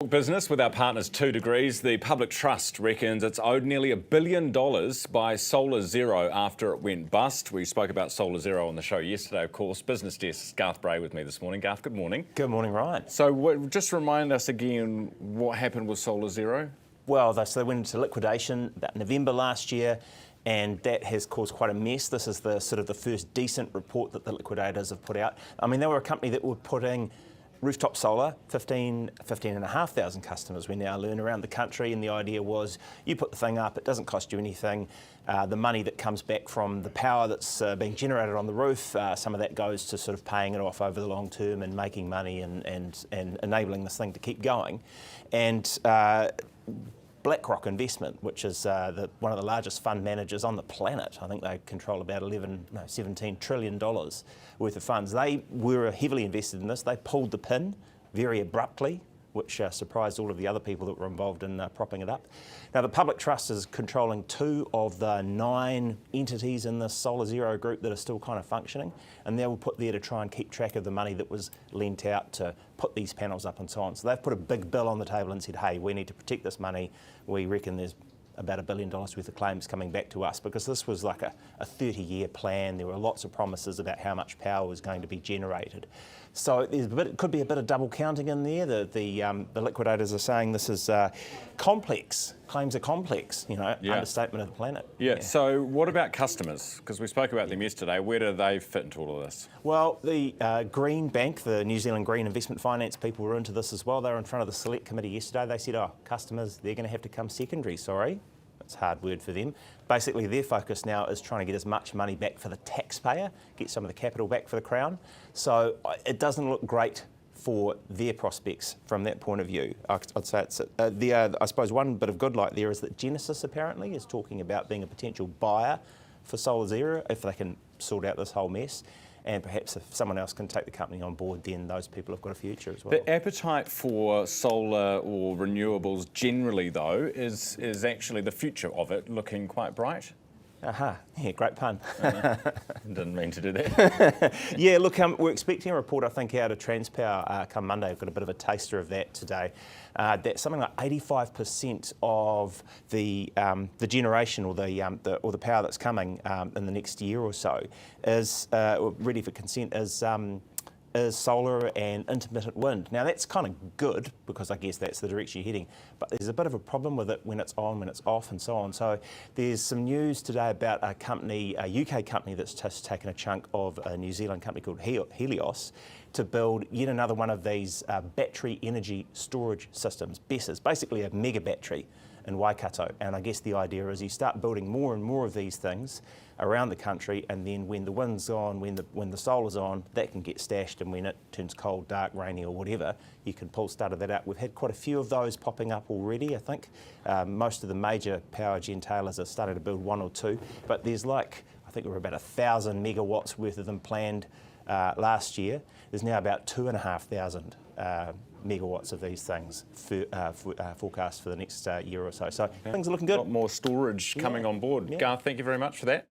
Business with our partners 2degrees. The public trust reckons it's owed nearly $1 billion by Solar Zero after it went bust. We spoke about Solar Zero on the show yesterday, of course. BusinessDesk's Garth Bray with me this morning. Garth, good morning. Good morning, Ryan. So just remind us again what happened with Solar Zero. Well, they went into liquidation about November last year, and that has caused quite a mess. This is the sort of the first decent report that the liquidators have put out. I mean, they were a company that were putting rooftop solar, 15,500 customers we now learn around the country, and the idea was you put the thing up, it doesn't cost you anything. The money that comes back from the power that's being generated on the roof, some of that goes to sort of paying it off over the long term and making money and enabling this thing to keep going. And BlackRock Investment, which is one of the largest fund managers on the planet. I think they control about $17 trillion worth of funds. They were heavily invested in this. They pulled the pin very abruptly, which surprised all of the other people that were involved in propping it up. Now, the public trust is controlling 2 of the 9 entities in the Solar Zero group that are still kind of functioning, and they were put there to try and keep track of the money that was lent out to put these panels up and so on. So they've put a big bill on the table and said, hey, we need to protect this money. We reckon there's about $1 billion worth of claims coming back to us, because this was like a 30-year plan. There were lots of promises about how much power was going to be generated. So it could be a bit of double counting in there. The liquidators are saying this is complex. Claims are complex, understatement of the planet. Yeah, so what about customers? Because we spoke about them yesterday. Where do they fit into all of this? Well, the Green Bank, the New Zealand Green Investment Finance people were into this as well. They were in front of the Select Committee yesterday. They said, oh, customers, they're going to have to come secondary, sorry. It's a hard word for them. Basically, their focus now is trying to get as much money back for the taxpayer, get some of the capital back for the Crown. So it doesn't look great for their prospects from that point of view. I'd say it's I suppose one bit of good light there is that Genesis apparently is talking about being a potential buyer for Solar Zero if they can sort out this whole mess. And perhaps if someone else can take the company on board, then those people have got a future as well. The appetite for solar or renewables generally, though, is actually the future of it looking quite bright. Yeah, great pun. Didn't mean to do that. Yeah, look, we're expecting a report, I think, out of Transpower come Monday. We've got a bit of a taster of that today. That something like 85% of the generation or the power that's coming in the next year or so is ready for consent is solar and intermittent wind. Now that's kind of good, because I guess that's the direction you're heading, but there's a bit of a problem with it when it's on, when it's off and so on. So there's some news today about a company, a UK company that's just taken a chunk of a New Zealand company called Helios to build yet another one of these battery energy storage systems, BESSs, basically a mega battery in Waikato. And I guess the idea is you start building more and more of these things around the country, and then when the wind's on, when the solar's on, that can get stashed, and when it turns cold, dark, rainy or whatever, you can pull start of that out. We've had quite a few of those popping up already, I think. Most of the major power gentailers are starting to build 1 or 2, but there's I think there were about 1,000 megawatts worth of them planned last year. There's now about 2,500 megawatts of these things forecast for the next year or so. So things are looking good. A lot more storage coming on board. Yeah. Garth, thank you very much for that.